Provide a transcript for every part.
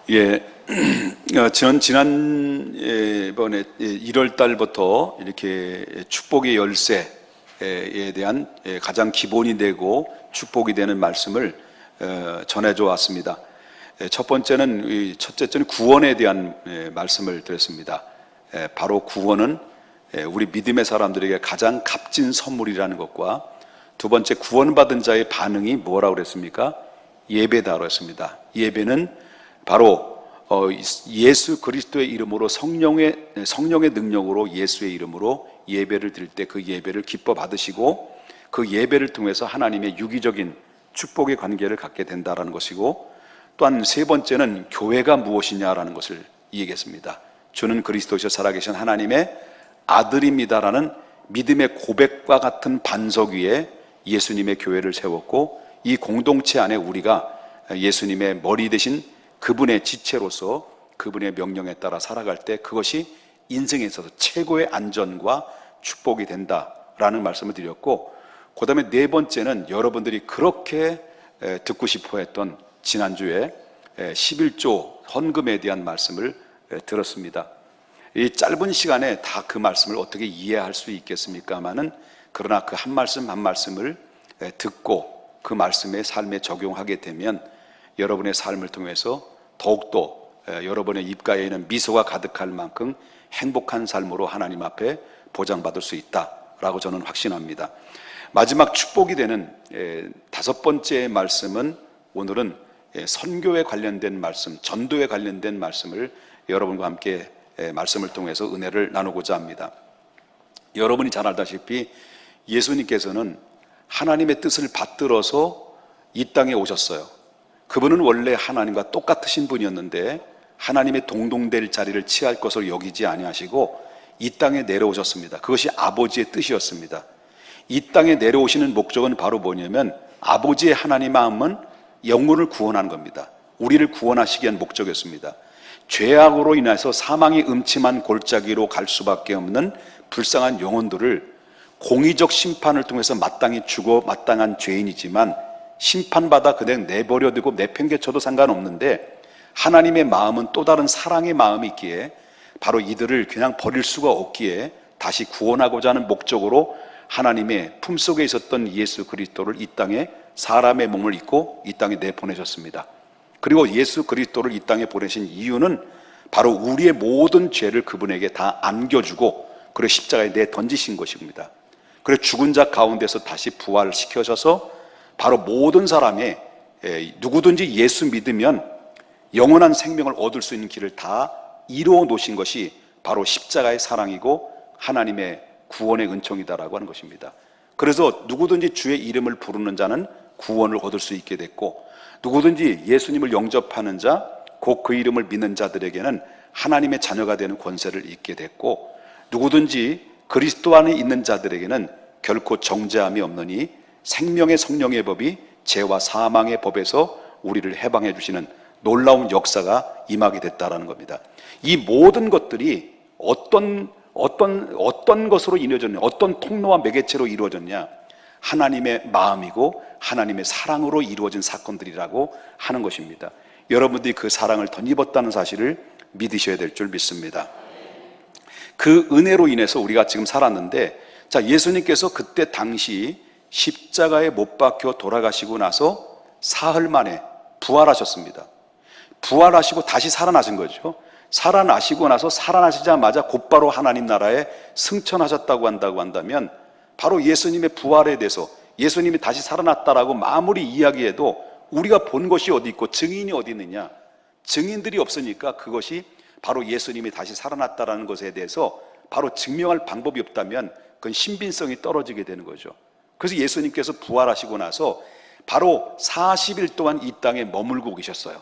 예, 지난번에 1월 달부터 이렇게 축복의 열쇠에 대한 가장 기본이 되고 축복이 되는 말씀을 전해줘 왔습니다. 첫째는 구원에 대한 말씀을 드렸습니다. 바로 구원은 우리 믿음의 사람들에게 가장 값진 선물이라는 것과, 두 번째, 구원받은 자의 반응이 뭐라고 그랬습니까? 예배다 그랬습니다. 예배는 바로 예수 그리스도의 이름으로 성령의 능력으로 예수의 이름으로 예배를 드릴 때 그 예배를 기뻐 받으시고, 그 예배를 통해서 하나님의 유기적인 축복의 관계를 갖게 된다라는 것이고, 또한 세 번째는 교회가 무엇이냐라는 것을 얘기했습니다. 주는 그리스도시요 살아계신 하나님의 아들입니다라는 믿음의 고백과 같은 반석 위에 예수님의 교회를 세웠고, 이 공동체 안에 우리가 예수님의 머리 되신 그분의 지체로서 그분의 명령에 따라 살아갈 때 그것이 인생에 있어서 최고의 안전과 축복이 된다라는 말씀을 드렸고, 그 다음에 네 번째는 여러분들이 그렇게 듣고 싶어 했던 지난주에 11조 헌금에 대한 말씀을 들었습니다. 이 짧은 시간에 다 그 말씀을 어떻게 이해할 수 있겠습니까마는, 그러나 그 한 말씀 한 말씀을 듣고 그 말씀의 삶에 적용하게 되면 여러분의 삶을 통해서 더욱더 여러분의 입가에 있는 미소가 가득할 만큼 행복한 삶으로 하나님 앞에 보장받을 수 있다라고 저는 확신합니다. 마지막 축복이 되는 다섯 번째 말씀은, 오늘은 선교에 관련된 말씀, 전도에 관련된 말씀을 여러분과 함께 말씀을 통해서 은혜를 나누고자 합니다. 여러분이 잘 알다시피 예수님께서는 하나님의 뜻을 받들어서 이 땅에 오셨어요. 그분은 원래 하나님과 똑같으신 분이었는데 하나님의 동등될 자리를 취할 것을 여기지 아니하시고 이 땅에 내려오셨습니다. 그것이 아버지의 뜻이었습니다. 이 땅에 내려오시는 목적은 바로 뭐냐면, 아버지의 하나님 마음은 영혼을 구원하는 겁니다. 우리를 구원하시기 위한 목적이었습니다. 죄악으로 인해서 사망의 음침한 골짜기로 갈 수밖에 없는 불쌍한 영혼들을 공의적 심판을 통해서 마땅히 죽어 마땅한 죄인이지만 심판받아 그냥 내버려두고 내팽개쳐도 상관없는데, 하나님의 마음은 또 다른 사랑의 마음이 있기에 바로 이들을 그냥 버릴 수가 없기에 다시 구원하고자 하는 목적으로 하나님의 품속에 있었던 예수 그리스도를 이 땅에 사람의 몸을 입고 이 땅에 내보내셨습니다. 그리고 예수 그리스도를 이 땅에 보내신 이유는 바로 우리의 모든 죄를 그분에게 다 안겨주고 그리고 십자가에 내던지신 것입니다. 그래서 죽은 자 가운데서 다시 부활시켜셔서 바로 모든 사람의 누구든지 예수 믿으면 영원한 생명을 얻을 수 있는 길을 다 이루어 놓으신 것이 바로 십자가의 사랑이고 하나님의 구원의 은총이다라고 하는 것입니다. 그래서 누구든지 주의 이름을 부르는 자는 구원을 얻을 수 있게 됐고, 누구든지 예수님을 영접하는 자, 곧 그 이름을 믿는 자들에게는 하나님의 자녀가 되는 권세를 얻게 됐고, 누구든지 그리스도 안에 있는 자들에게는 결코 정죄함이 없느니 생명의 성령의 법이 죄와 사망의 법에서 우리를 해방해 주시는 놀라운 역사가 임하게 됐다라는 겁니다. 이 모든 것들이 어떤 것으로 이루어졌냐, 어떤 통로와 매개체로 이루어졌냐, 하나님의 마음이고 하나님의 사랑으로 이루어진 사건들이라고 하는 것입니다. 여러분들이 그 사랑을 덧입었다는 사실을 믿으셔야 될 줄 믿습니다. 그 은혜로 인해서 우리가 지금 살았는데, 예수님께서 그때 당시 십자가에 못 박혀 돌아가시고 나서 사흘 만에 부활하셨습니다. 부활하시고 다시 살아나신 거죠. 살아나시고 나서 살아나시자마자 곧바로 하나님 나라에 승천하셨다고 한다면, 바로 예수님의 부활에 대해서 예수님이 다시 살아났다라고 마무리 이야기해도 우리가 본 것이 어디 있고 증인이 어디 있느냐? 증인들이 없으니까 그것이 바로 예수님이 다시 살아났다라는 것에 대해서 바로 증명할 방법이 없다면 그건 신빙성이 떨어지게 되는 거죠. 그래서 예수님께서 부활하시고 나서 바로 40일 동안 이 땅에 머물고 계셨어요.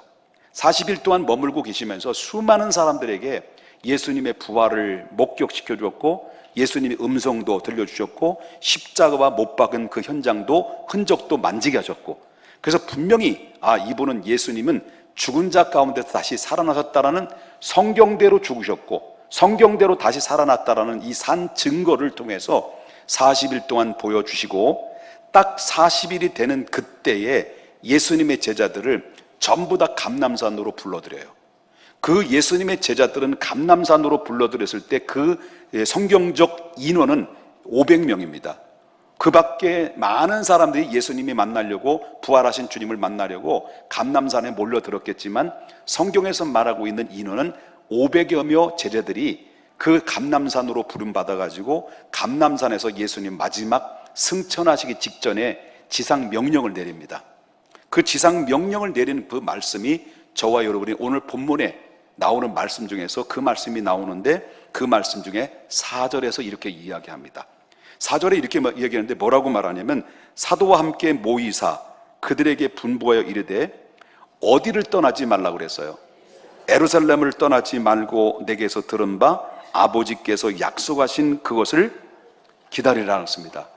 40일 동안 머물고 계시면서 수많은 사람들에게 예수님의 부활을 목격시켜 주었고, 예수님의 음성도 들려주셨고, 십자가와 못 박은 그 현장도 흔적도 만지게 하셨고, 그래서 분명히 이분은, 예수님은 죽은 자 가운데서 다시 살아나셨다라는, 성경대로 죽으셨고 성경대로 다시 살아났다라는 이 산 증거를 통해서 40일 동안 보여주시고, 딱 40일이 되는 그때에 예수님의 제자들을 전부 다 감람산으로 불러들여요. 그 예수님의 제자들은 감람산으로 불러들였을 때 그 성경적 인원은 500명입니다. 그 밖에 많은 사람들이 예수님이 만나려고, 부활하신 주님을 만나려고 감람산에 몰려들었겠지만 성경에서 말하고 있는 인원은 500여 명 제자들이 그 감람산으로 부름받아가지고 감람산에서 예수님 마지막 승천하시기 직전에 지상 명령을 내립니다. 그 지상 명령을 내리는 그 말씀이 저와 여러분이 오늘 본문에 나오는 말씀 중에서 그 말씀이 나오는데, 그 말씀 중에 4절에서 이렇게 이야기합니다. 4절에 이렇게 이야기하는데 뭐라고 말하냐면, 사도와 함께 모이사 그들에게 분부하여 이르되 어디를 떠나지 말라고 그랬어요. 예루살렘을 떠나지 말고 내게서 들은 바 아버지께서 약속하신 그것을 기다리라 했습니다.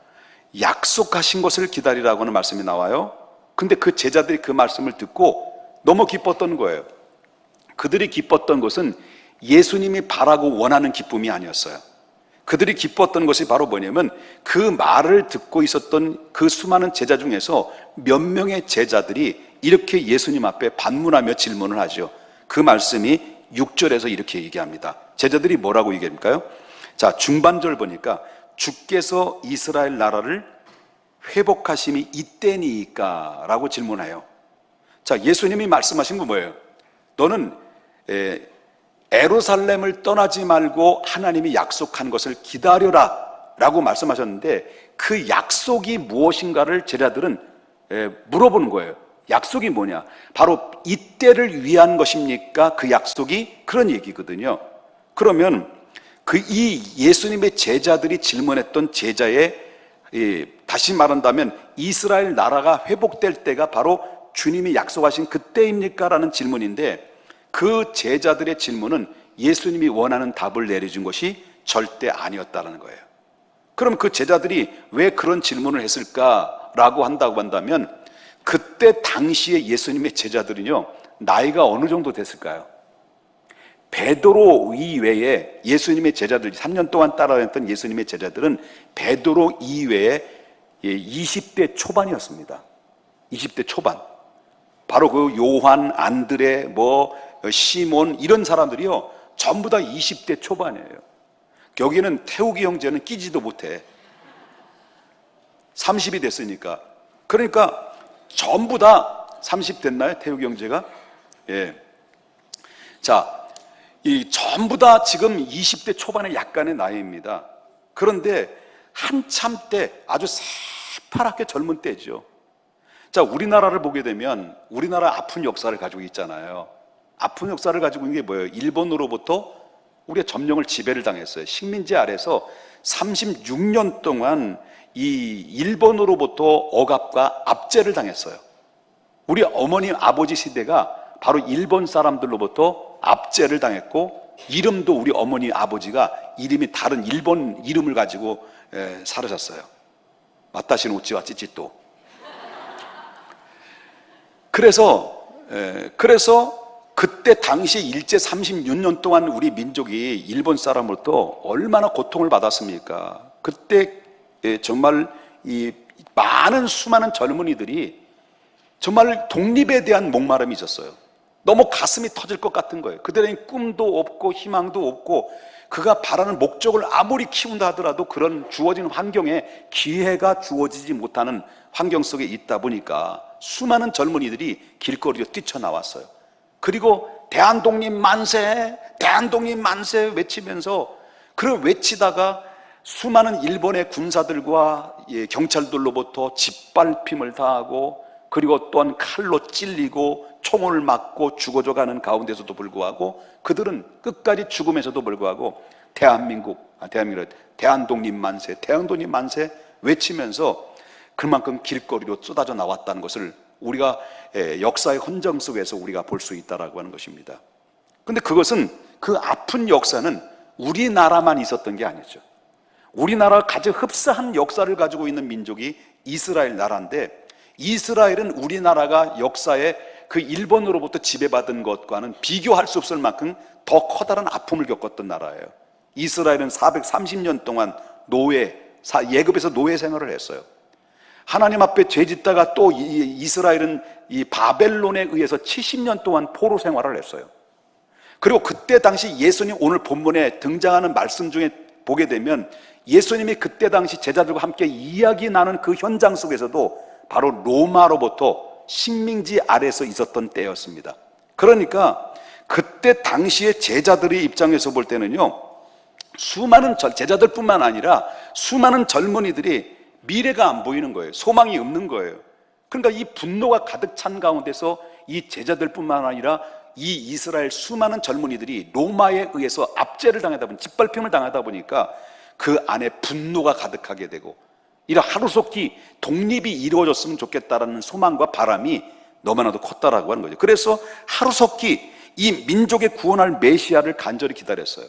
약속하신 것을 기다리라고 하는 말씀이 나와요. 근데 그 제자들이 그 말씀을 듣고 너무 기뻤던 거예요. 그들이 기뻤던 것은 예수님이 바라고 원하는 기쁨이 아니었어요. 그들이 기뻤던 것이 바로 뭐냐면, 그 말을 듣고 있었던 그 수많은 제자 중에서 몇 명의 제자들이 이렇게 예수님 앞에 반문하며 질문을 하죠. 그 말씀이 6절에서 이렇게 얘기합니다. 제자들이 뭐라고 얘기할까요? 자, 중반절 보니까 주께서 이스라엘 나라를 회복하심이 이때니까 라고 질문해요. 자, 예수님이 말씀하신 거 뭐예요? 너는 예루살렘을 떠나지 말고 하나님이 약속한 것을 기다려라 라고 말씀하셨는데, 그 약속이 무엇인가를 제자들은 물어보는 거예요. 약속이 뭐냐? 바로 이때를 위한 것입니까? 그 약속이? 그런 얘기거든요. 그러면 이 예수님의 제자들이 질문했던 제자의, 다시 말한다면 이스라엘 나라가 회복될 때가 바로 주님이 약속하신 그때입니까? 라는 질문인데, 그 제자들의 질문은 예수님이 원하는 답을 내려준 것이 절대 아니었다는 거예요. 그럼 그 제자들이 왜 그런 질문을 했을까라고 한다면, 그때 당시에 예수님의 제자들은요, 나이가 어느 정도 됐을까요? 베드로 이외에 예수님의 제자들, 3년 동안 따라다녔던 예수님의 제자들은 베드로 이외에 20대 초반이었습니다. 20대 초반. 바로 그 요한, 안드레, 시몬 이런 사람들이요, 전부 다 20대 초반이에요. 여기는 태욱이 형제는 끼지도 못해. 30이 됐으니까. 그러니까 전부 다 30 됐나요? 태욱이 형제가? 예. 자, 전부 다 지금 20대 초반의 약간의 나이입니다. 그런데 한참 때, 아주 새파랗게 젊은 때죠. 자, 우리나라를 보게 되면 우리나라 아픈 역사를 가지고 있잖아요. 아픈 역사를 가지고 있는 게 뭐예요? 일본으로부터 우리가 점령을 지배를 당했어요. 식민지 아래서 36년 동안 이 일본으로부터 억압과 압제를 당했어요. 우리 어머님 아버지 시대가 바로 일본 사람들로부터 압제를 당했고, 이름도 우리 어머니 아버지가 이름이 다른 일본 이름을 가지고 살으셨어요. 마타시노 우치와 찌찌또. 그래서 그때 당시 일제 36년 동안 우리 민족이 일본 사람으로부터 얼마나 고통을 받았습니까? 그때 정말 이 많은 수많은 젊은이들이 정말 독립에 대한 목마름이 있었어요. 너무 가슴이 터질 것 같은 거예요. 그들에겐 꿈도 없고 희망도 없고, 그가 바라는 목적을 아무리 키운다 하더라도 그런 주어진 환경에 기회가 주어지지 못하는 환경 속에 있다 보니까 수많은 젊은이들이 길거리로 뛰쳐나왔어요. 그리고 대한독립 만세, 대한독립 만세 외치면서, 그걸 외치다가 수많은 일본의 군사들과 경찰들로부터 짓밟힘을 당하고, 그리고 또한 칼로 찔리고 총을 맞고 죽어져가는 가운데서도 불구하고 그들은 끝까지 죽으면서도 불구하고 대한독립 만세, 대한독립 만세 외치면서 그만큼 길거리로 쏟아져 나왔다는 것을 우리가 역사의 흔적 속에서 우리가 볼 수 있다라고 하는 것입니다. 근데 그것은, 그 아픈 역사는 우리나라만 있었던 게 아니죠. 우리나라가 가장 흡사한 역사를 가지고 있는 민족이 이스라엘 나라인데, 이스라엘은 우리나라가 역사에 그 일본으로부터 지배받은 것과는 비교할 수 없을 만큼 더 커다란 아픔을 겪었던 나라예요. 이스라엘은 430년 동안 예굽에서 노예 생활을 했어요. 하나님 앞에 죄짓다가 또 이스라엘은 이 바벨론에 의해서 70년 동안 포로 생활을 했어요. 그리고 그때 당시 예수님 오늘 본문에 등장하는 말씀 중에 보게 되면 예수님이 그때 당시 제자들과 함께 이야기 나눈 그 현장 속에서도 바로 로마로부터 식민지 아래서 있었던 때였습니다. 그러니까 그때 당시의 제자들의 입장에서 볼 때는요, 수많은 제자들뿐만 아니라 수많은 젊은이들이 미래가 안 보이는 거예요. 소망이 없는 거예요. 그러니까 이 분노가 가득 찬 가운데서 이 제자들뿐만 아니라 이 이스라엘 수많은 젊은이들이 로마에 의해서 압제를 당하다 보니, 짓밟힘을 당하다 보니까 그 안에 분노가 가득하게 되고, 이런 하루속히 독립이 이루어졌으면 좋겠다라는 소망과 바람이 너무나도 컸다라고 하는 거죠. 그래서 하루속히 이 민족의 구원할 메시아를 간절히 기다렸어요.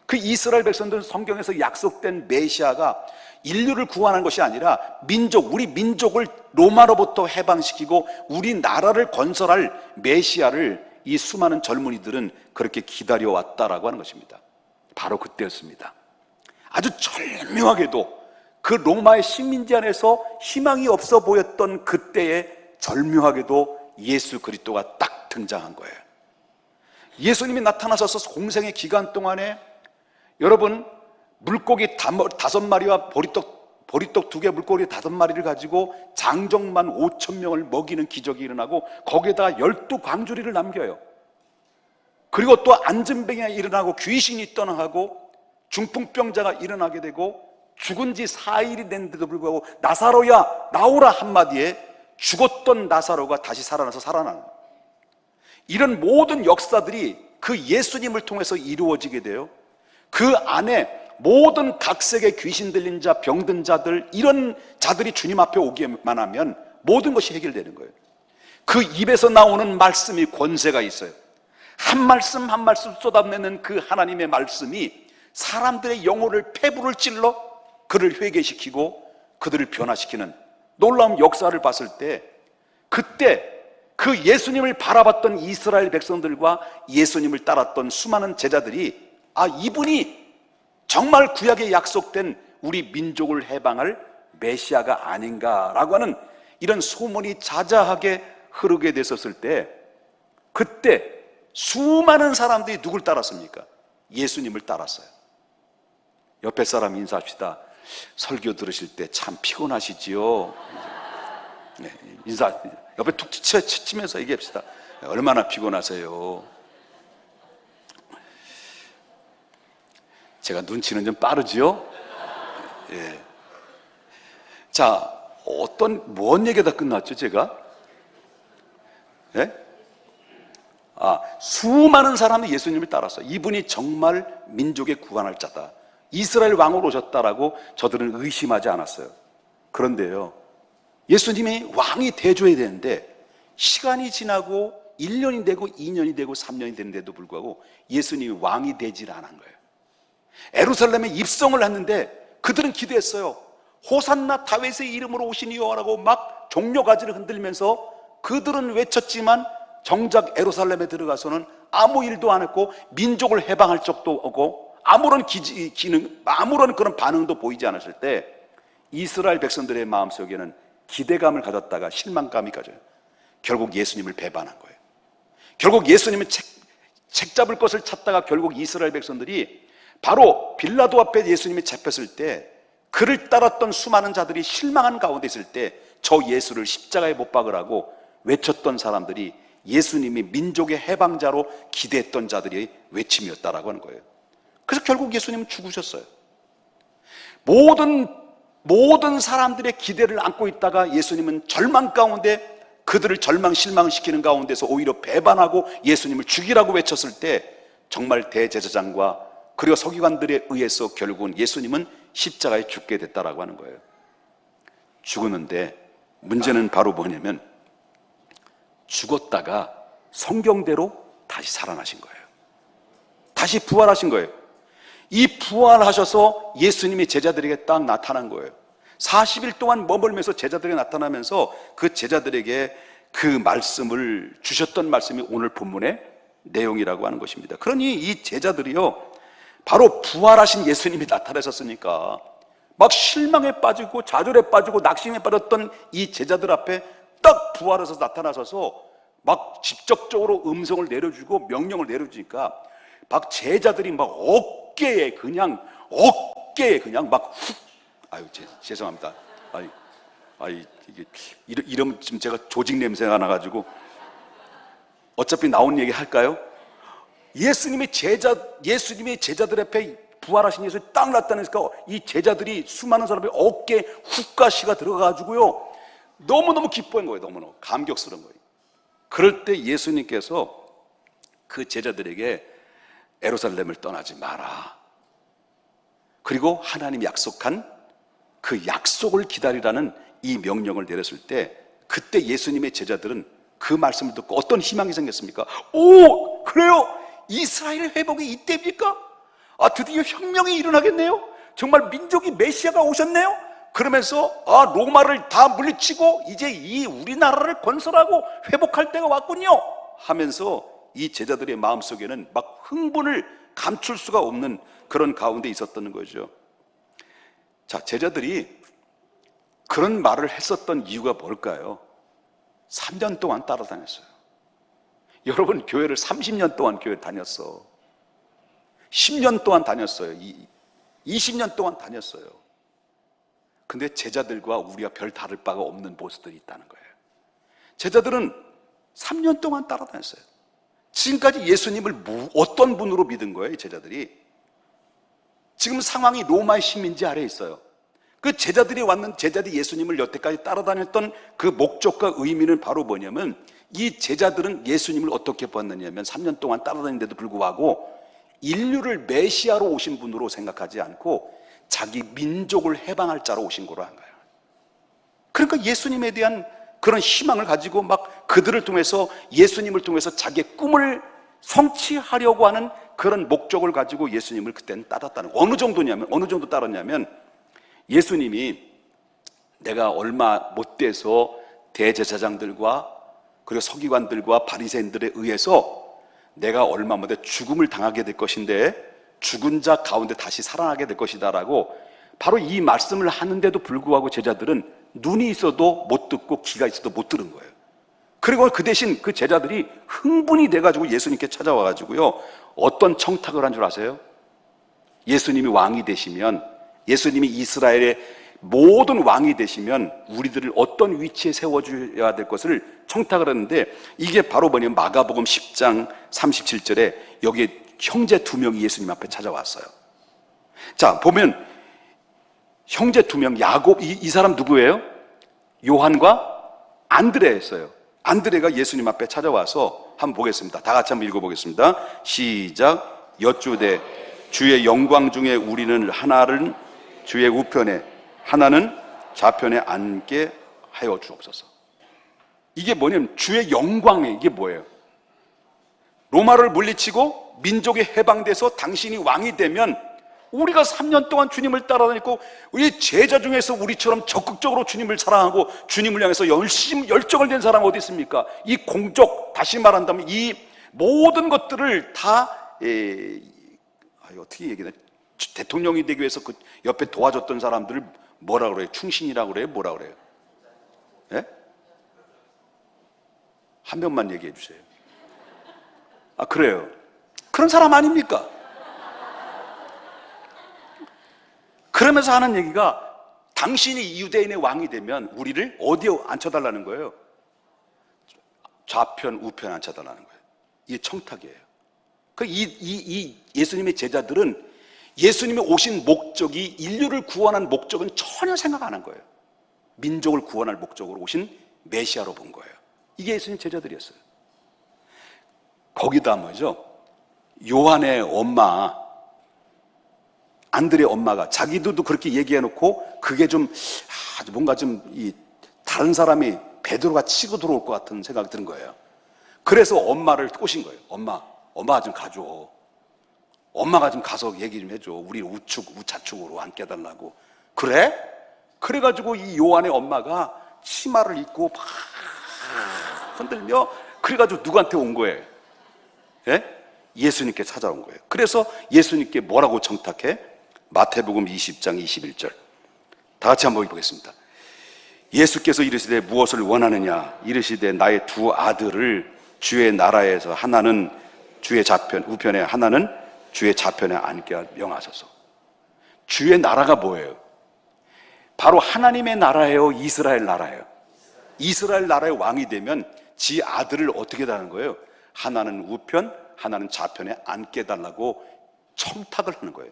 그 이스라엘 백성들은 성경에서 약속된 메시아가 인류를 구원하는 것이 아니라 우리 민족을 로마로부터 해방시키고 우리나라를 건설할 메시아를 이 수많은 젊은이들은 그렇게 기다려왔다라고 하는 것입니다. 바로 그때였습니다. 아주 절묘하게도 그 로마의 식민지 안에서 희망이 없어 보였던 그때에 절묘하게도 예수 그리스도가 딱 등장한 거예요. 예수님이 나타나셔서 공생의 기간 동안에 여러분, 물고기 5마리와 보리떡 2개, 물고기 5마리를 가지고 장정만 5,000명을 먹이는 기적이 일어나고 거기에다가 12광주리를 남겨요. 그리고 또 안전병이 일어나고 귀신이 떠나가고 중풍병자가 일어나게 되고 죽은 지 4일이 됐는데도 불구하고 나사로야 나오라 한마디에 죽었던 나사로가 다시 살아나서 살아나는, 이런 모든 역사들이 그 예수님을 통해서 이루어지게 돼요. 그 안에 모든 각색의 귀신 들린 자, 병든 자들, 이런 자들이 주님 앞에 오기만 하면 모든 것이 해결되는 거예요. 그 입에서 나오는 말씀이 권세가 있어요. 한 말씀 한 말씀 쏟아내는 그 하나님의 말씀이 사람들의 영혼을 폐부를 찔러 그를 회개시키고 그들을 변화시키는 놀라운 역사를 봤을 때, 그때 그 예수님을 바라봤던 이스라엘 백성들과 예수님을 따랐던 수많은 제자들이, 이분이 정말 구약에 약속된 우리 민족을 해방할 메시아가 아닌가라고 하는 이런 소문이 자자하게 흐르게 됐었을 때, 그때 수많은 사람들이 누굴 따랐습니까? 예수님을 따랐어요. 옆에 사람 인사합시다. 설교 들으실 때 참 피곤하시지요? 네, 옆에 툭 치면서 얘기합시다. 얼마나 피곤하세요? 제가 눈치는 좀 빠르지요? 예. 자, 뭔 얘기가 다 끝났죠, 제가? 예? 수많은 사람이 예수님을 따랐어요. 이분이 정말 민족의 구원할 자다, 이스라엘 왕으로 오셨다라고 저들은 의심하지 않았어요. 그런데요, 예수님이 왕이 돼줘야 되는데 시간이 지나고 1년이 되고 2년이 되고 3년이 됐는데도 불구하고 예수님이 왕이 되질 않은 거예요. 예루살렘에 입성을 했는데 그들은 기대했어요. 호산나 다윗의 이름으로 오신 이여호와라고 막 종려가지를 흔들면서 그들은 외쳤지만 정작 예루살렘에 들어가서는 아무 일도 안 했고 민족을 해방할 적도 없고 아무런 아무런 그런 반응도 보이지 않았을 때 이스라엘 백성들의 마음속에는 기대감을 가졌다가 실망감이 가져요. 결국 예수님을 배반한 거예요. 결국 예수님은 책 잡을 것을 찾다가 결국 이스라엘 백성들이 바로 빌라도 앞에 예수님이 잡혔을 때 그를 따랐던 수많은 자들이 실망한 가운데 있을 때 저 예수를 십자가에 못 박으라고 외쳤던 사람들이 예수님이 민족의 해방자로 기대했던 자들의 외침이었다라고 하는 거예요. 그래서 결국 예수님은 죽으셨어요. 모든 사람들의 기대를 안고 있다가 예수님은 절망 가운데 그들을 실망시키는 가운데서 오히려 배반하고 예수님을 죽이라고 외쳤을 때 정말 대제사장과 그리고 서기관들에 의해서 결국은 예수님은 십자가에 죽게 됐다라고 하는 거예요. 죽었는데 문제는 바로 뭐냐면 죽었다가 성경대로 다시 살아나신 거예요. 다시 부활하신 거예요. 이 부활하셔서 예수님이 제자들에게 딱 나타난 거예요. 40일 동안 머물면서 제자들에게 나타나면서 그 제자들에게 그 말씀을 주셨던 말씀이 오늘 본문의 내용이라고 하는 것입니다. 그러니 이 제자들이요, 바로 부활하신 예수님이 나타나셨으니까 막 실망에 빠지고 좌절에 빠지고 낙심에 빠졌던 이 제자들 앞에 딱 부활해서 나타나셔서 막 직접적으로 음성을 내려주고 명령을 내려주니까 막 제자들이 막 어깨에 그냥 막 훅, 아유 죄송합니다. 이게 이러면 지금 제가 조직 냄새가 나가지고 어차피 나온 얘기 할까요? 예수님의 제자들 앞에 부활하신 예수 딱 나타나니까 이 제자들이 수많은 사람의 어깨에 훅가시가 들어가가지고요 너무너무 기뻐한 거예요. 너무너무 감격스러운 거예요. 그럴 때 예수님께서 그 제자들에게 예루살렘을 떠나지 마라, 그리고 하나님이 약속한 그 약속을 기다리라는 이 명령을 내렸을 때, 그때 예수님의 제자들은 그 말씀을 듣고 어떤 희망이 생겼습니까? 오, 그래요? 이스라엘 회복이 이때입니까? 드디어 혁명이 일어나겠네요? 정말 민족이 메시아가 오셨네요? 그러면서 로마를 다 물리치고 이제 이 우리나라를 건설하고 회복할 때가 왔군요 하면서 이 제자들의 마음속에는 막 흥분을 감출 수가 없는 그런 가운데 있었다는 거죠. 자, 제자들이 그런 말을 했었던 이유가 뭘까요? 3년 동안 따라다녔어요. 여러분, 교회를 30년 동안 교회 다녔어. 10년 동안 다녔어요. 20년 동안 다녔어요. 근데 제자들과 우리가 별 다를 바가 없는 모습들이 있다는 거예요. 제자들은 3년 동안 따라다녔어요. 지금까지 예수님을 어떤 분으로 믿은 거예요, 제자들이? 지금 상황이 로마의 식민지 아래에 있어요. 그 제자들이 예수님을 여태까지 따라다녔던 그 목적과 의미는 바로 뭐냐면, 이 제자들은 예수님을 어떻게 봤느냐면 3년 동안 따라다니는데도 불구하고 인류를 메시아로 오신 분으로 생각하지 않고 자기 민족을 해방할 자로 오신 거로 한 거예요. 그러니까 예수님에 대한 그런 희망을 가지고 막 그들을 통해서, 예수님을 통해서 자기의 꿈을 성취하려고 하는 그런 목적을 가지고 예수님을 그때는 따랐다는 거예요. 어느 정도 따랐냐면, 예수님이 내가 얼마 못 돼서 대제사장들과 그리고 서기관들과 바리새인들에 의해서 내가 얼마 못 돼 죽음을 당하게 될 것인데 죽은 자 가운데 다시 살아나게 될 것이다 라고 바로 이 말씀을 하는데도 불구하고 제자들은 눈이 있어도 못 듣고 귀가 있어도 못 들은 거예요. 그리고 그 대신 그 제자들이 흥분이 돼가지고 예수님께 찾아와가지고요 어떤 청탁을 한 줄 아세요? 예수님이 왕이 되시면, 예수님이 이스라엘의 모든 왕이 되시면 우리들을 어떤 위치에 세워줘야 될 것을 청탁을 했는데, 이게 바로 뭐냐면 마가복음 10장 37절에 여기에 형제 2명이 예수님 앞에 찾아왔어요. 자, 보면 형제 2명, 야곱, 이 사람 누구예요? 요한과 안드레였어요. 안드레가 예수님 앞에 찾아와서 한번 보겠습니다. 다 같이 한번 읽어보겠습니다. 시작. 여쭈되 주의 영광 중에 우리는 하나는 주의 우편에 하나는 좌편에 앉게 하여 주옵소서. 이게 뭐냐면 주의 영광에, 이게 뭐예요? 로마를 물리치고 민족이 해방돼서 당신이 왕이 되면 우리가 3년 동안 주님을 따라다녔고 우리 제자 중에서 우리처럼 적극적으로 주님을 사랑하고 주님을 향해서 열정을 낸 사람 어디 있습니까? 이 공적, 다시 말한다면 이 모든 것들을 다 어떻게 얘기하나, 대통령이 되기 위해서 그 옆에 도와줬던 사람들을 뭐라 그래요? 충신이라고 그래요? 뭐라 그래요? 예? 한 명만 얘기해 주세요. 그래요. 그런 사람 아닙니까? 그러면서 하는 얘기가, 당신이 유대인의 왕이 되면 우리를 어디에 앉혀달라는 거예요? 좌편, 우편 앉혀달라는 거예요. 이게 청탁이에요. 이 예수님의 제자들은 예수님이 오신 목적이, 인류를 구원한 목적은 전혀 생각 안 한 거예요. 민족을 구원할 목적으로 오신 메시아로 본 거예요. 이게 예수님 제자들이었어요. 거기다 뭐죠? 요한의 엄마, 안드레 엄마가 자기들도 그렇게 얘기해놓고 그게 좀 뭔가 좀 다른 사람이 베드로가 치고 들어올 것 같은 생각이 드는 거예요. 그래서 엄마를 꼬신 거예요. 엄마가 좀 가줘. 엄마가 좀 가서 얘기 좀 해줘. 우리 우차축으로 앉게해달라고. 그래? 그래가지고 이 요한의 엄마가 치마를 입고 막 흔들며, 그래가지고 누구한테 온 거예요? 예? 예수님께 찾아온 거예요. 그래서 예수님께 뭐라고 청탁해? 마태복음 20장 21절. 다 같이 한번 보겠습니다. 예수께서 이르시되 무엇을 원하느냐? 이르시되 나의 두 아들을 주의 나라에서 하나는 주의 우편에 하나는 주의 좌편에 앉게 명하소서. 주의 나라가 뭐예요? 바로 하나님의 나라예요, 이스라엘 나라예요. 이스라엘 나라의 왕이 되면 지 아들을 어떻게 하는 거예요? 하나는 우편, 하나는 좌편에 앉게 달라고 청탁을 하는 거예요.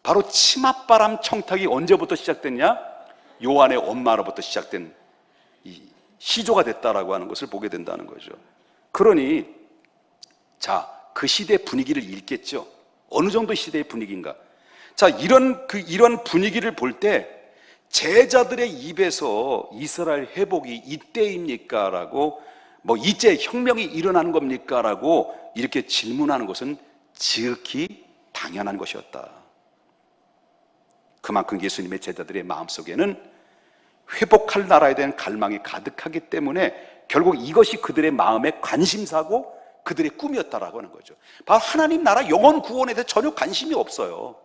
바로 치맛바람 청탁이 언제부터 시작됐냐? 요한의 엄마로부터 시작된 이 시조가 됐다라고 하는 것을 보게 된다는 거죠. 그러니 자, 그 시대의 분위기를 읽겠죠. 어느 정도 시대의 분위기인가? 자, 이런 분위기를 볼 때 제자들의 입에서 이스라엘 회복이 이때입니까? 라고 이제 혁명이 일어나는 겁니까? 라고 이렇게 질문하는 것은 지극히 당연한 것이었다. 그만큼 예수님의 제자들의 마음속에는 회복할 나라에 대한 갈망이 가득하기 때문에 결국 이것이 그들의 마음의 관심사고 그들의 꿈이었다라고 하는 거죠. 바로 하나님 나라 영원 구원에 대해 전혀 관심이 없어요.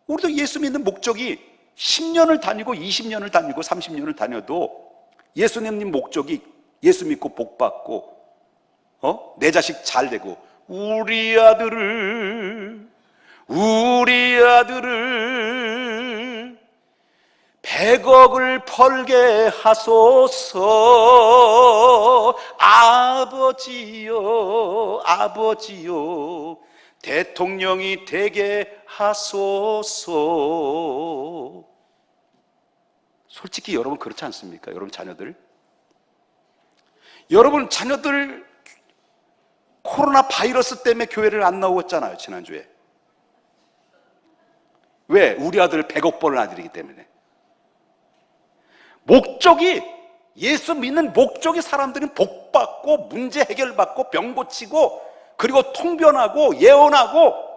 우리도 예수 믿는 목적이 10년을 다니고 20년을 다니고 30년을 다녀도 예수님 목적이 예수 믿고 복 받고 내 자식 잘 되고 우리 아들을 100억을 벌게 하소서. 아버지요 대통령이 되게 하소서. 솔직히 여러분 그렇지 않습니까? 여러분 자녀들 코로나 바이러스 때문에 교회를 안 나오었잖아요, 지난주에. 왜? 우리 아들을 100억 버는 아들이기 때문에. 예수 믿는 목적이 사람들은 복받고 문제 해결받고 병 고치고 그리고 통변하고 예언하고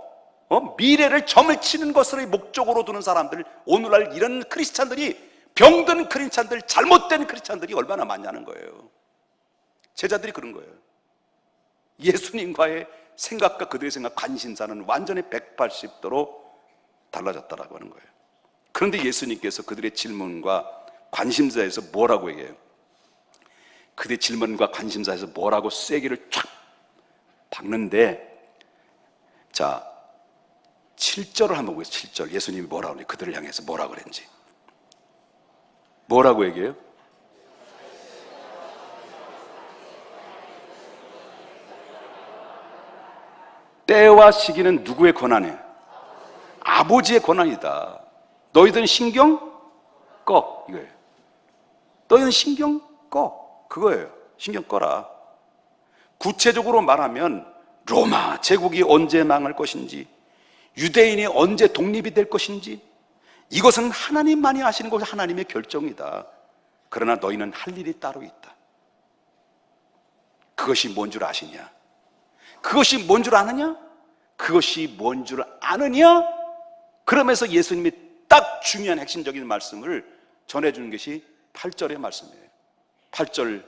미래를 점을 치는 것을 목적으로 두는 사람들, 오늘날 이런 크리스찬들이, 병든 크리스찬들, 잘못된 크리스찬들이 얼마나 많냐는 거예요. 제자들이 그런 거예요. 예수님과의 생각과 그들의 생각, 관심사는 완전히 180도로 달라졌다라고 하는 거예요. 그런데 예수님께서 그들의 질문과 관심사에서 뭐라고 얘기해요? 그들의 질문과 관심사에서 뭐라고 쐐기를 쫙 박는데, 자 7절을 한번 보세요. 7절 예수님이 뭐라고 그러는지, 그들을 향해서 뭐라고 그랬는지. 뭐라고 얘기해요? 때와 시기는 누구의 권한이에요? 아버지의 권한이다. 너희들은 신경 꺼, 이거예요. 너희는 신경 꺼, 그거예요. 신경 꺼라. 구체적으로 말하면 로마 제국이 언제 망할 것인지, 유대인이 언제 독립이 될 것인지, 이것은 하나님만이 아시는 것이 하나님의 결정이다. 그러나 너희는 할 일이 따로 있다. 그것이 뭔 줄 아시냐? 그것이 뭔 줄 아느냐? 그것이 뭔 줄 아느냐? 그러면서 예수님이 딱 중요한 핵심적인 말씀을 전해주는 것이 8절의 말씀이에요. 8절,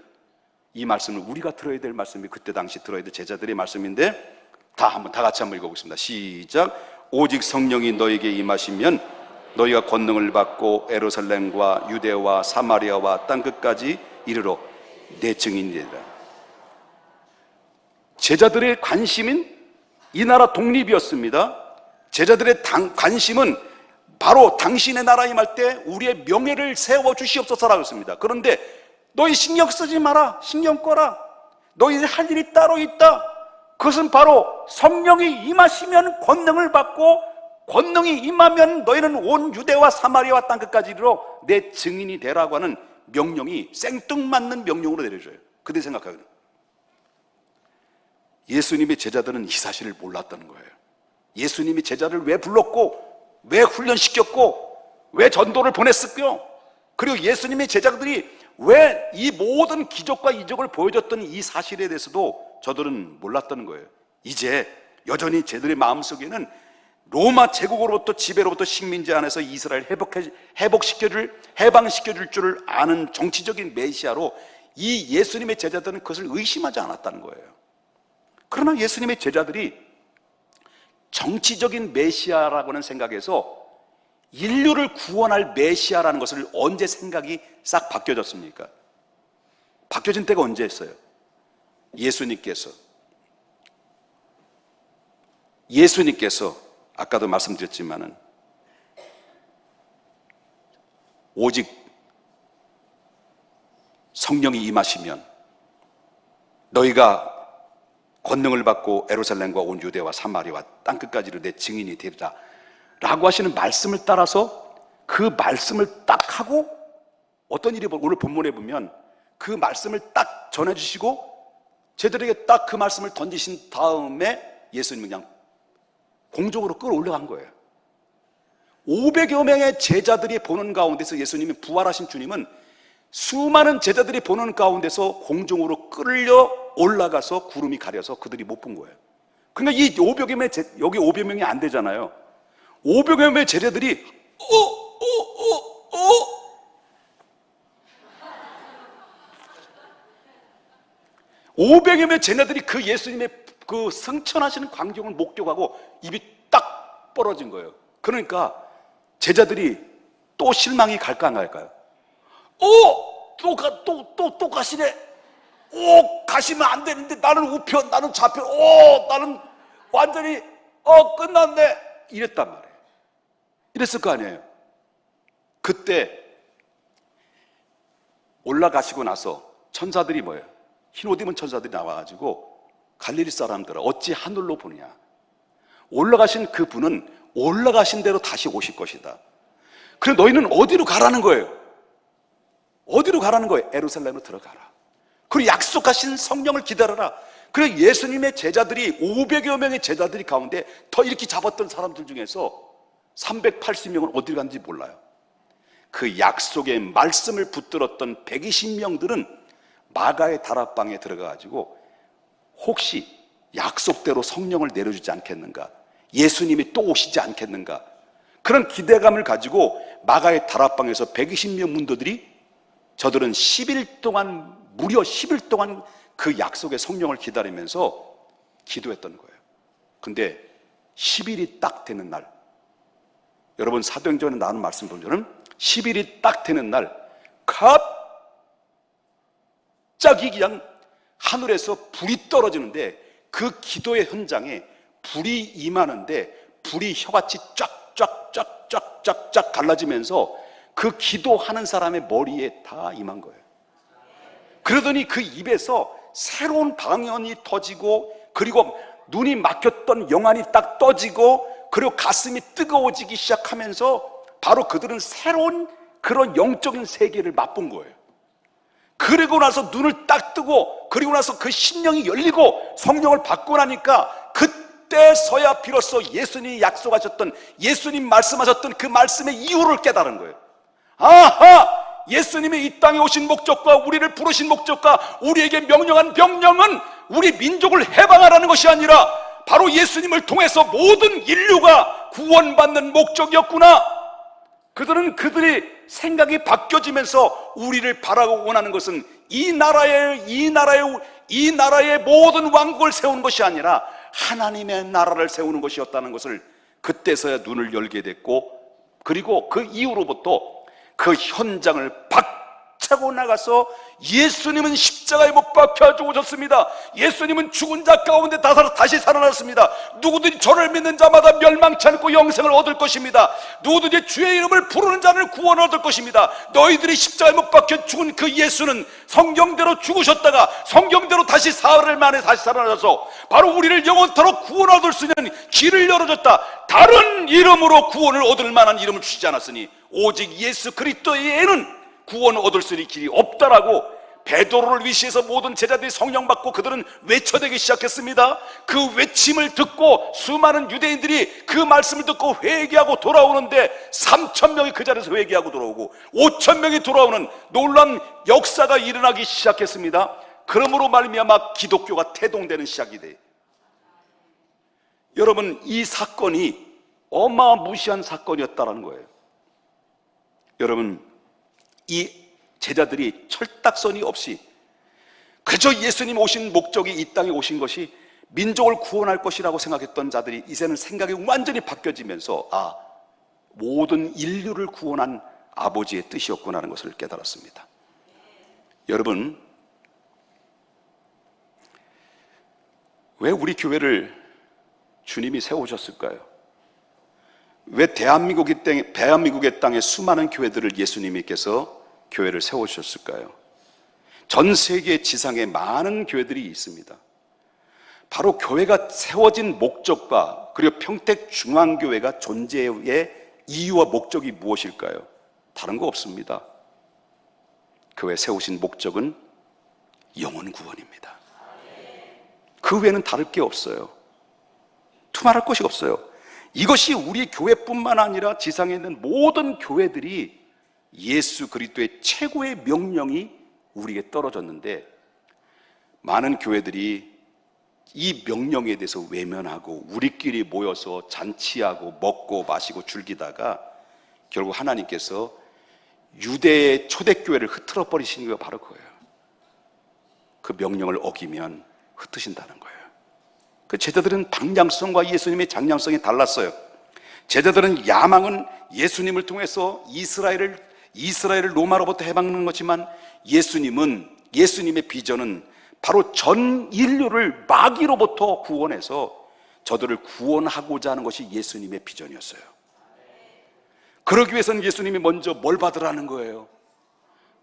이 말씀은 우리가 들어야 될 말씀이, 그때 당시 들어야 될 제자들의 말씀인데, 다 같이 한번 읽어보겠습니다. 시작. 오직 성령이 너에게 임하시면 너희가 권능을 받고 예루살렘과 유대와 사마리아와 땅끝까지 이르러 내 증인이 되리라. 제자들의 관심은 이 나라 독립이었습니다. 제자들의 관심은 바로 당신의 나라 임할 때 우리의 명예를 세워 주시옵소서라고 했습니다. 그런데 너희 신경 쓰지 마라, 신경 꺼라, 너희들 할 일이 따로 있다. 그것은 바로 성령이 임하시면 권능을 받고, 권능이 임하면 너희는 온 유대와 사마리아와 땅끝까지 이르러 내 증인이 되라고 하는 명령이 생뚱맞는 명령으로 내려져요. 그들 생각하거든요. 예수님의 제자들은 이 사실을 몰랐다는 거예요. 예수님이 제자를 왜 불렀고, 왜 훈련시켰고, 왜 전도를 보냈을까요? 그리고 예수님의 제자들이 왜 이 모든 기적과 이적을 보여줬던 이 사실에 대해서도 저들은 몰랐다는 거예요. 이제 여전히 제들의 마음속에는 로마 제국으로부터, 지배로부터 식민지 안에서 이스라엘 해방시켜줄 줄을 아는 정치적인 메시아로 이 예수님의 제자들은 그것을 의심하지 않았다는 거예요. 그러나 예수님의 제자들이 정치적인 메시아라고는 생각해서 인류를 구원할 메시아라는 것을 언제 생각이 싹 바뀌어졌습니까? 바뀌어진 때가 언제였어요? 예수님께서 아까도 말씀드렸지만은 오직 성령이 임하시면 너희가 권능을 받고 예루살렘과 온 유대와 사마리아와 땅끝까지로 내 증인이 되리라 라고 하시는 말씀을 따라서 그 말씀을 딱 하고 어떤 일이 오늘 본문에 보면 그 말씀을 딱 전해주시고 제들에게 딱 그 말씀을 던지신 다음에 예수님은 그냥 공중으로 끌어올라간 거예요. 500여 명의 제자들이 보는 가운데서 예수님이 부활하신 주님은 수많은 제자들이 보는 가운데서 공중으로 끌려 올라가서 구름이 가려서 그들이 못 본 거예요. 그러니까 이 500여 명의 여기 500여 명이 안 되잖아요. 500여 명의 제자들이 500여 명의 제자들이 그 예수님의 그 승천하시는 광경을 목격하고 입이 딱 벌어진 거예요. 그러니까 제자들이 또 실망이 갈까 안 갈까요? 또 가시네. 가시면 안 되는데 나는 우편, 나는 좌편, 나는 완전히 끝났네. 이랬단 말이에요. 이랬을 거 아니에요. 그때 올라가시고 나서 천사들이 뭐예요? 흰 옷 입은 천사들이 나와가지고 갈릴리 사람들아 어찌 하늘로 보느냐. 올라가신 그 분은 올라가신 대로 다시 오실 것이다. 그래 너희는 어디로 가라는 거예요? 어디로 가라는 거예요? 예루살렘으로 들어가라. 그리고 약속하신 성령을 기다려라. 그래 예수님의 제자들이 500여 명의 제자들이 가운데 더 이렇게 잡았던 사람들 중에서 380명은 어디로 갔는지 몰라요. 그 약속의 말씀을 붙들었던 120명들은 마가의 다락방에 들어가가지고 혹시 약속대로 성령을 내려주지 않겠는가, 예수님이 또 오시지 않겠는가, 그런 기대감을 가지고 마가의 다락방에서 120명 문도들이 저들은 10일 동안 무려 10일 동안 그 약속의 성령을 기다리면서 기도했던 거예요. 근데 10일이 딱 되는 날, 여러분 사도행전에 나오는 말씀 보면은 10일이 딱 되는 날 갑자기 그냥 하늘에서 불이 떨어지는데 그 기도의 현장에 불이 임하는데 불이 혀같이 쫙쫙쫙쫙쫙쫙 갈라지면서 그 기도하는 사람의 머리에 다 임한 거예요. 그러더니 그 입에서 새로운 방언이 터지고 그리고 눈이 막혔던 영안이 딱 떠지고 그리고 가슴이 뜨거워지기 시작하면서 바로 그들은 새로운 그런 영적인 세계를 맛본 거예요. 그리고 나서 눈을 딱 뜨고 그리고 나서 그 심령이 열리고 성령을 받고 나니까 그때서야 비로소 예수님이 약속하셨던, 예수님 말씀하셨던 그 말씀의 이유를 깨달은 거예요. 아하! 예수님이 이 땅에 오신 목적과 우리를 부르신 목적과 우리에게 명령한 명령은 우리 민족을 해방하라는 것이 아니라 바로 예수님을 통해서 모든 인류가 구원받는 목적이었구나. 그들이 생각이 바뀌어지면서 우리를 바라고 원하는 것은 이 나라의 모든 왕국을 세우는 것이 아니라 하나님의 나라를 세우는 것이었다는 것을 그때서야 눈을 열게 됐고, 그리고 그 이후로부터 그 현장을 박차고 나가서 예수님은 십자가에 못 박혀 죽으셨습니다. 예수님은 죽은 자 가운데 다시 살아났습니다. 누구든지 저를 믿는 자마다 멸망치 않고 영생을 얻을 것입니다. 누구든지 주의 이름을 부르는 자는 구원을 얻을 것입니다. 너희들이 십자가에 못 박혀 죽은 그 예수는 성경대로 죽으셨다가 성경대로 다시 사흘 만에 다시 살아나서 바로 우리를 영원토록 구원 얻을 수 있는 길을 열어줬다. 다른 이름으로 구원을 얻을 만한 이름을 주시지 않았으니 오직 예수 그리스도에는 구원을 얻을 수 있는 길이 없다라고 베드로를 위시해서 모든 제자들이 성령 받고 그들은 외쳐대기 시작했습니다. 그 외침을 듣고 수많은 유대인들이 그 말씀을 듣고 회개하고 돌아오는데 3,000명이 그 자리에서 회개하고 돌아오고 5,000명이 돌아오는 놀라운 역사가 일어나기 시작했습니다. 그러므로 말미암아 기독교가 태동되는 시작이 돼요. 여러분, 이 사건이 어마무시한 사건이었다는 거예요. 여러분, 이 제자들이 철딱서니 없이 그저 예수님 오신 목적이 이 땅에 오신 것이 민족을 구원할 것이라고 생각했던 자들이 이제는 생각이 완전히 바뀌어지면서 모든 인류를 구원한 아버지의 뜻이었구나 하는 것을 깨달았습니다. 여러분, 왜 우리 교회를 주님이 세우셨을까요? 왜 대한민국의 땅에 수많은 교회들을 예수님께서 교회를 세우셨을까요? 전 세계 지상에 많은 교회들이 있습니다. 바로 교회가 세워진 목적과 그리고 평택중앙교회가 존재의 이유와 목적이 무엇일까요? 다른 거 없습니다. 교회 세우신 목적은 영혼 구원입니다. 그 외에는 다를 게 없어요. 두말할 것이 없어요. 이것이 우리 교회뿐만 아니라 지상에 있는 모든 교회들이 예수 그리스도의 최고의 명령이 우리에게 떨어졌는데, 많은 교회들이 이 명령에 대해서 외면하고 우리끼리 모여서 잔치하고 먹고 마시고 즐기다가 결국 하나님께서 유대의 초대교회를 흩트러 버리시는 게 바로 그거예요. 그 명령을 어기면 흩으신다는 거예요. 그 제자들은 방향성과 예수님의 장량성이 달랐어요. 제자들은 야망은 예수님을 통해서 이스라엘을 로마로부터 해방하는 거지만, 예수님의 비전은 바로 전 인류를 마귀로부터 구원해서 저들을 구원하고자 하는 것이 예수님의 비전이었어요. 그러기 위해서는 예수님이 먼저 뭘 받으라는 거예요?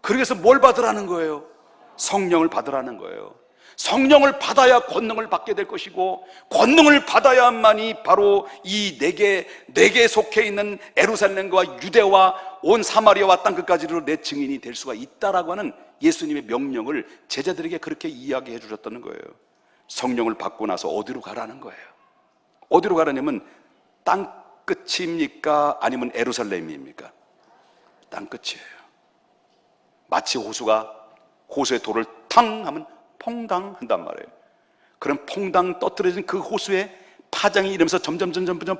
그래서 뭘 받으라는 거예요? 성령을 받으라는 거예요. 성령을 받아야 권능을 받게 될 것이고, 권능을 받아야만이 바로 이 내게 속해 있는 에루살렘과 유대와 온 사마리아와 땅 끝까지로 내 증인이 될 수가 있다라고 하는 예수님의 명령을 제자들에게 그렇게 이야기해 주셨다는 거예요. 성령을 받고 나서 어디로 가라는 거예요? 어디로 가라냐면 땅 끝입니까? 아니면 에루살렘입니까? 땅 끝이에요. 마치 호수의 돌을 탕 하면 퐁당 한단 말이에요. 그럼 퐁당 떠들어진 그 호수에 파장이 이러면서 점점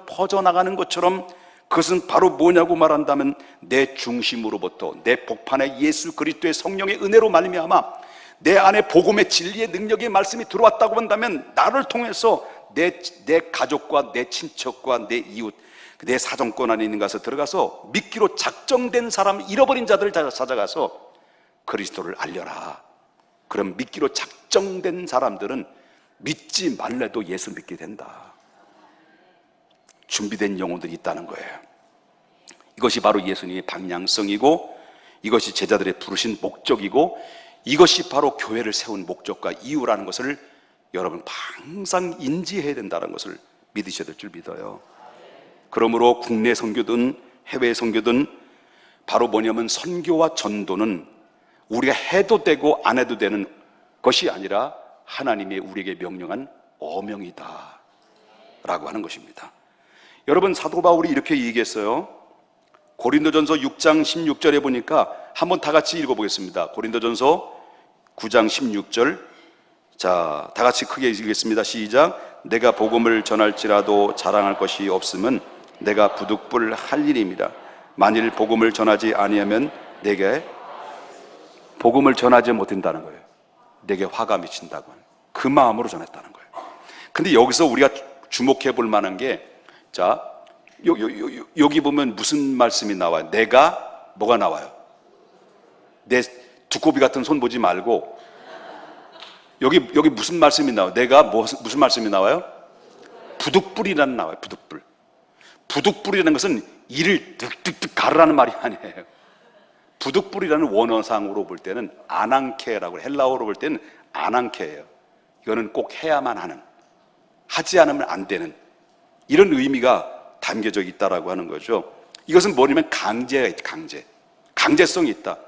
퍼져나가는 것처럼, 그것은 바로 뭐냐고 말한다면 내 중심으로부터 내 복판에 예수 그리스도의 성령의 은혜로 말미암아 내 안에 복음의 진리의 능력의 말씀이 들어왔다고 한다면, 나를 통해서 내 가족과 내 친척과 내 이웃, 내 사정권 안에 있는 곳에 들어가서 믿기로 작정된 사람, 잃어버린 자들을 찾아가서 그리스도를 알려라. 그럼 믿기로 작정된 사람들은 믿지 말래도 예수 믿게 된다. 준비된 영혼들이 있다는 거예요. 이것이 바로 예수님의 방향성이고, 이것이 제자들의 부르신 목적이고, 이것이 바로 교회를 세운 목적과 이유라는 것을 여러분 항상 인지해야 된다는 것을 믿으셔야 될 줄 믿어요. 그러므로 국내 선교든 해외 선교든 바로 뭐냐면, 선교와 전도는 우리가 해도 되고 안 해도 되는 것이 아니라 하나님의 우리에게 명령한 어명이다 라고 하는 것입니다. 여러분, 사도 바울이 이렇게 얘기했어요. 고린도전서 6장 16절에 보니까 한번 다 같이 읽어보겠습니다. 고린도전서 9장 16절, 자, 다 같이 크게 읽겠습니다. 시작. 내가 복음을 전할지라도 자랑할 것이 없으면 내가 부득불 할 일입니다. 만일 복음을 전하지 아니하면 내게 복음을 전하지 못한다는 거예요. 내게 화가 미친다고 하는, 그 마음으로 전했다는 거예요. 근데 여기서 우리가 주목해 볼 만한 게, 자, 여기 보면 무슨 말씀이 나와요? 내가 뭐가 나와요? 내 두꺼비 같은 손 보지 말고, 여기 무슨 말씀이 나와요? 내가 무슨 말씀이 나와요? 부득불이라는 나와요. 부득불이라는 것은 이를 득득득 가르라는 말이 아니에요. 부득불이라는 원어상으로 볼 때는 아난케라고, 헬라어로 볼 때는 아난케예요. 이거는 꼭 해야만 하는, 하지 않으면 안 되는, 이런 의미가 담겨져 있다라고 하는 거죠. 이것은 뭐냐면 강제성이 있다.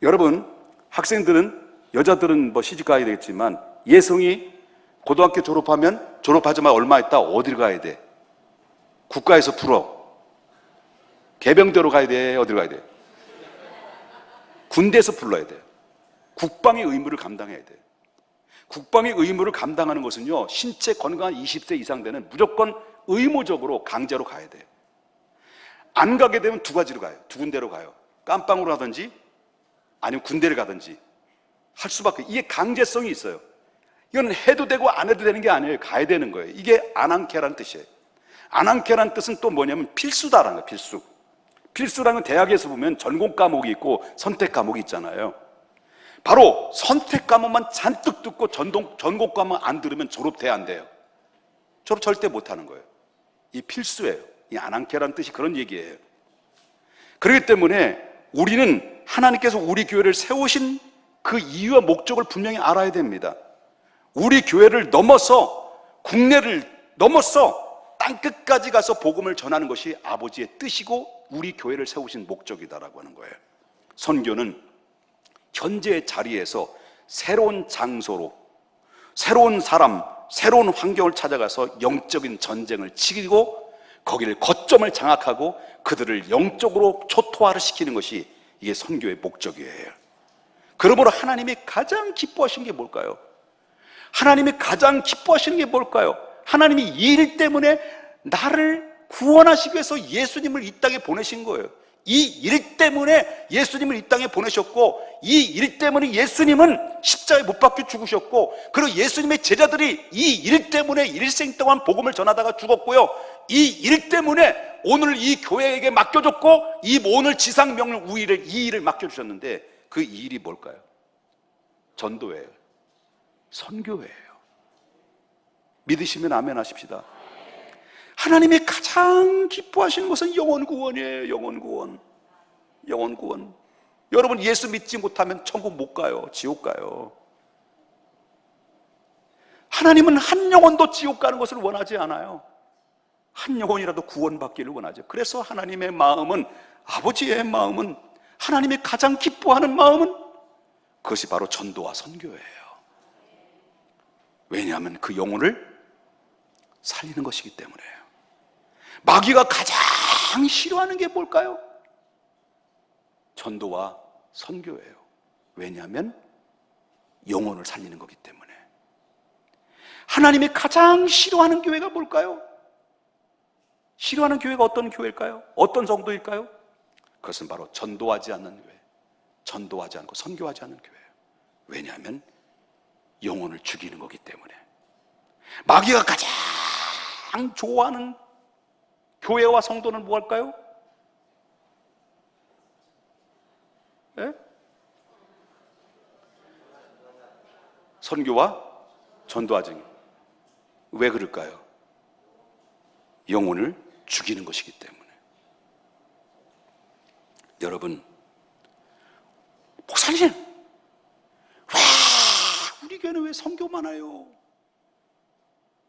여러분, 학생들은, 여자들은 뭐 시집 가야 되겠지만, 예성이 고등학교 졸업하자마자 얼마 있다 어디를 가야 돼? 국가에서 풀어. 개병대로 가야 돼? 어디로 가야 돼? 군대에서 불러야 돼요. 국방의 의무를 감당해야 돼요. 국방의 의무를 감당하는 것은요, 신체 건강한 20세 이상 되는 무조건 의무적으로 강제로 가야 돼요. 안 가게 되면 두 가지로 가요. 두 군데로 가요. 깜빵으로 하든지 아니면 군대를 가든지 할 수밖에. 이게 강제성이 있어요. 이건 해도 되고 안 해도 되는 게 아니에요. 가야 되는 거예요. 이게 아난케라는 뜻이에요. 아난케라는 뜻은 또 뭐냐면 필수다라는 거예요. 필수라는 건 대학에서 보면 전공 과목이 있고 선택 과목이 있잖아요. 바로 선택 과목만 잔뜩 듣고 전공 과목 안 들으면 졸업돼야 안 돼요. 졸업 절대 못하는 거예요. 이 필수예요. 이 아난케라는 뜻이 그런 얘기예요. 그렇기 때문에 우리는 하나님께서 우리 교회를 세우신 그 이유와 목적을 분명히 알아야 됩니다. 우리 교회를 넘어서, 국내를 넘어서 땅끝까지 가서 복음을 전하는 것이 아버지의 뜻이고 우리 교회를 세우신 목적이다라고 하는 거예요. 선교는 현재의 자리에서 새로운 장소로, 새로운 사람, 새로운 환경을 찾아가서 영적인 전쟁을 치고 거기를 거점을 장악하고 그들을 영적으로 초토화를 시키는 것이 이게 선교의 목적이에요. 그러므로 하나님이 가장 기뻐하시는 게 뭘까요? 하나님이 가장 기뻐하시는 게 뭘까요? 하나님이 이 일 때문에 나를 구원하시기 위해서 예수님을 이 땅에 보내신 거예요. 이 일 때문에 예수님을 이 땅에 보내셨고, 이 일 때문에 예수님은 십자가에 못 박혀 죽으셨고, 그리고 예수님의 제자들이 이 일 때문에 일생 동안 복음을 전하다가 죽었고요. 이 일 때문에 오늘 이 교회에게 맡겨졌고, 이 오늘 지상 명령 우위를, 이 일을 맡겨주셨는데 그 일이 뭘까요? 전도예요. 선교예요. 믿으시면 아멘 하십시다. 하나님이 가장 기뻐하시는 것은 영혼 구원이에요. 영혼 구원. 영혼 구원. 여러분, 예수 믿지 못하면 천국 못 가요. 지옥 가요. 하나님은 한 영혼도 지옥 가는 것을 원하지 않아요. 한 영혼이라도 구원받기를 원하죠. 그래서 하나님의 마음은, 아버지의 마음은, 하나님이 가장 기뻐하는 마음은 그것이 바로 전도와 선교예요. 왜냐하면 그 영혼을 살리는 것이기 때문에요. 마귀가 가장 싫어하는 게 뭘까요? 전도와 선교예요. 왜냐하면 영혼을 살리는 거기 때문에. 하나님이 가장 싫어하는 교회가 뭘까요? 싫어하는 교회가 어떤 교회일까요? 어떤 정도일까요? 그것은 바로 전도하지 않는 교회, 전도하지 않고 선교하지 않는 교회예요. 왜냐하면 영혼을 죽이는 거기 때문에. 마귀가 가장 좋아하는 교회와 성도는 무엇일까요? 네? 선교와 전도하지 않는. 왜 그럴까요? 영혼을 죽이는 것이기 때문에. 여러분, 목사님, 왜 우리 교회는 왜 선교만 해요?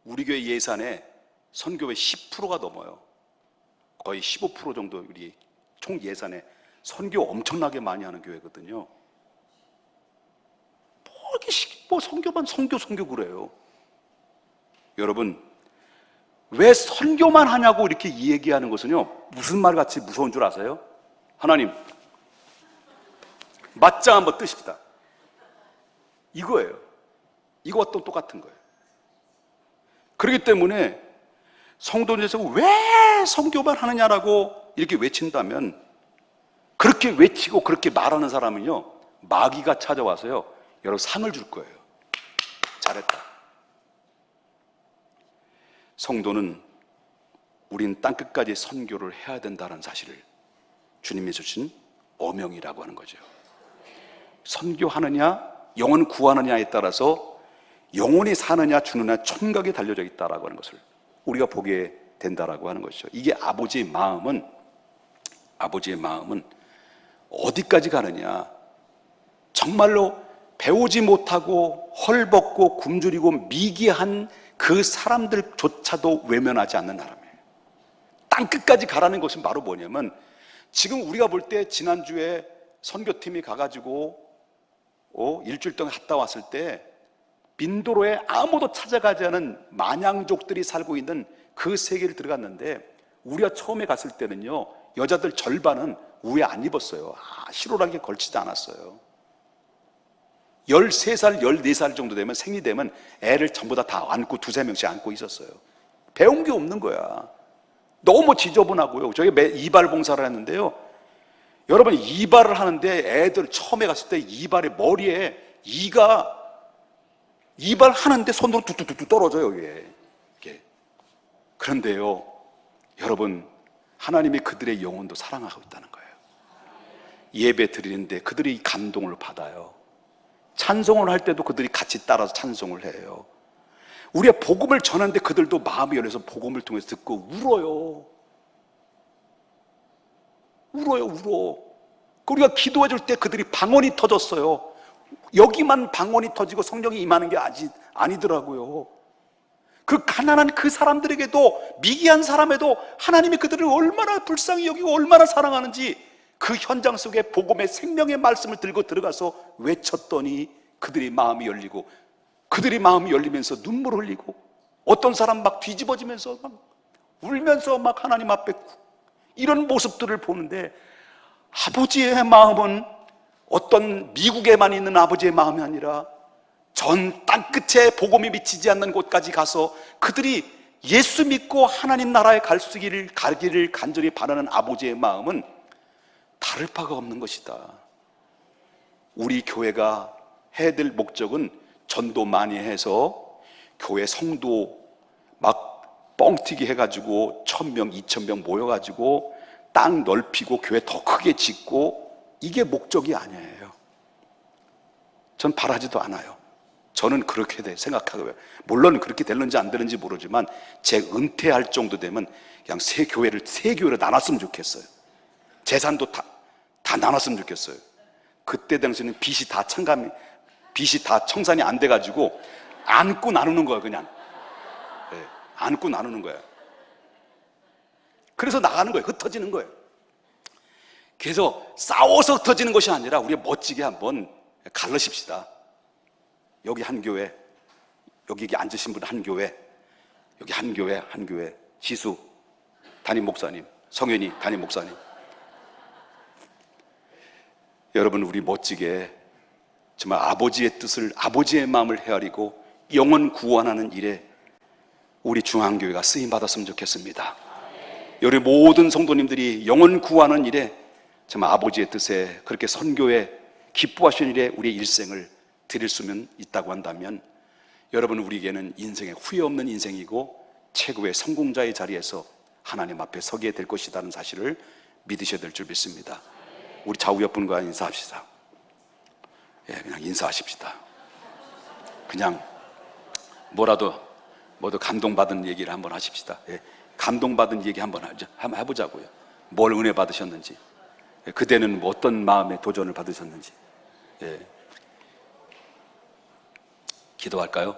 우리 교회 예산에 선교의 10%가 넘어요. 거의 15% 정도 우리 총 예산에 선교 엄청나게 많이 하는 교회거든요. 뭐 이렇게 뭐 선교만 선교 그래요. 여러분, 왜 선교만 하냐고 이렇게 이 얘기하는 것은요, 무슨 말 같이 무서운 줄 아세요? 하나님, 맞짱 한번 뜨십시다. 이거예요. 이거와 또 똑같은 거예요. 그렇기 때문에 성도님께서 왜 선교만 하느냐라고 이렇게 외친다면, 그렇게 외치고 그렇게 말하는 사람은요, 마귀가 찾아와서요, 여러분 상을 줄 거예요. 잘했다. 성도는 우린 땅끝까지 선교를 해야 된다는 사실을 주님이 주신 어명이라고 하는 거죠. 선교하느냐, 영혼 구하느냐에 따라서 영혼이 사느냐 죽느냐 천각이 달려져 있다라고 하는 것을 우리가 보게 된다라고 하는 것이죠. 이게 아버지의 마음은 어디까지 가느냐, 정말로 배우지 못하고 헐벗고 굶주리고 미개한 그 사람들조차도 외면하지 않는 사람이에요. 땅끝까지 가라는 것은 바로 뭐냐면, 지금 우리가 볼 때 지난주에 선교팀이 가가지고 일주일 동안 갔다 왔을 때 빈도로에 아무도 찾아가지 않은 만양족들이 살고 있는 그 세계를 들어갔는데, 우리가 처음에 갔을 때는요, 여자들 절반은 우에 안 입었어요. 실오라기에 걸치지 않았어요. 13살, 14살 정도 되면, 생리 되면 애를 전부 다 안고 두세 명씩 안고 있었어요. 배운 게 없는 거야. 너무 지저분하고요. 저희 이발 봉사를 했는데요, 여러분, 이발을 하는데 애들 처음에 갔을 때 이발의 머리에 이가, 이발하는데 손으로 뚝뚝뚝 떨어져요, 이게. 그런데요, 여러분, 하나님이 그들의 영혼도 사랑하고 있다는 거예요. 예배 드리는데 그들이 감동을 받아요. 찬송을 할 때도 그들이 같이 따라서 찬송을 해요. 우리가 복음을 전하는데 그들도 마음이 열려서 복음을 통해서 듣고 울어요. 울어. 우리가 기도해 줄 때 그들이 방언이 터졌어요. 여기만 방언이 터지고 성령이 임하는 게 아니더라고요. 그 가난한 그 사람들에게도, 미개한 사람에도 하나님이 그들을 얼마나 불쌍히 여기고 얼마나 사랑하는지 그 현장 속에 복음의 생명의 말씀을 들고 들어가서 외쳤더니 그들의 마음이 열리고, 그들의 마음이 열리면서 눈물 흘리고, 어떤 사람 막 뒤집어지면서 막 울면서 막 하나님 앞에 이런 모습들을 보는데, 아버지의 마음은 어떤 미국에만 있는 아버지의 마음이 아니라 전 땅끝에 복음이 미치지 않는 곳까지 가서 그들이 예수 믿고 하나님 나라에 가기를 간절히 바라는 아버지의 마음은 다를 바가 없는 것이다. 우리 교회가 해야 될 목적은 전도 많이 해서 교회 성도 막 뻥튀기 해가지고 1000명, 2000명 모여가지고 땅 넓히고 교회 더 크게 짓고, 이게 목적이 아니에요. 전 바라지도 않아요. 저는 그렇게 생각하고요. 물론 그렇게 될는지 안 되는지 모르지만 제 은퇴할 정도 되면 그냥 세 교회로 나눴으면 좋겠어요. 재산도 다 나눴으면 좋겠어요. 그때 당시에는 빚이 다 청산이 안 돼가지고 안고 나누는 거예요. 그냥 안고 나누는 거예요. 그래서 나가는 거예요. 흩어지는 거예요. 그래서 싸워서 흩어지는 것이 아니라 우리 멋지게 한번 갈라십시다. 여기 한 교회, 여기 앉으신 분 한 교회, 여기 한 교회, 지수 담임 목사님, 성현이 담임 목사님, 여러분 우리 멋지게 정말 아버지의 뜻을, 아버지의 마음을 헤아리고 영혼 구원하는 일에 우리 중앙교회가 쓰임 받았으면 좋겠습니다. 우리 모든 성도님들이 영혼 구하는 일에 정말 아버지의 뜻에 그렇게 선교에 기뻐하시는 일에 우리의 일생을 드릴 수면 있다고 한다면, 여러분 우리에게는 인생에 후회 없는 인생이고 최고의 성공자의 자리에서 하나님 앞에 서게 될 것이라는 사실을 믿으셔야 될 줄 믿습니다. 우리 좌우 옆분과 인사합시다. 그냥 인사하십시다. 그냥 뭐라도 감동받은 얘기를 한번 하십시다. 감동받은 얘기 한번 해보자고요. 뭘 은혜 받으셨는지, 그대는 어떤 마음의 도전을 받으셨는지. 기도할까요?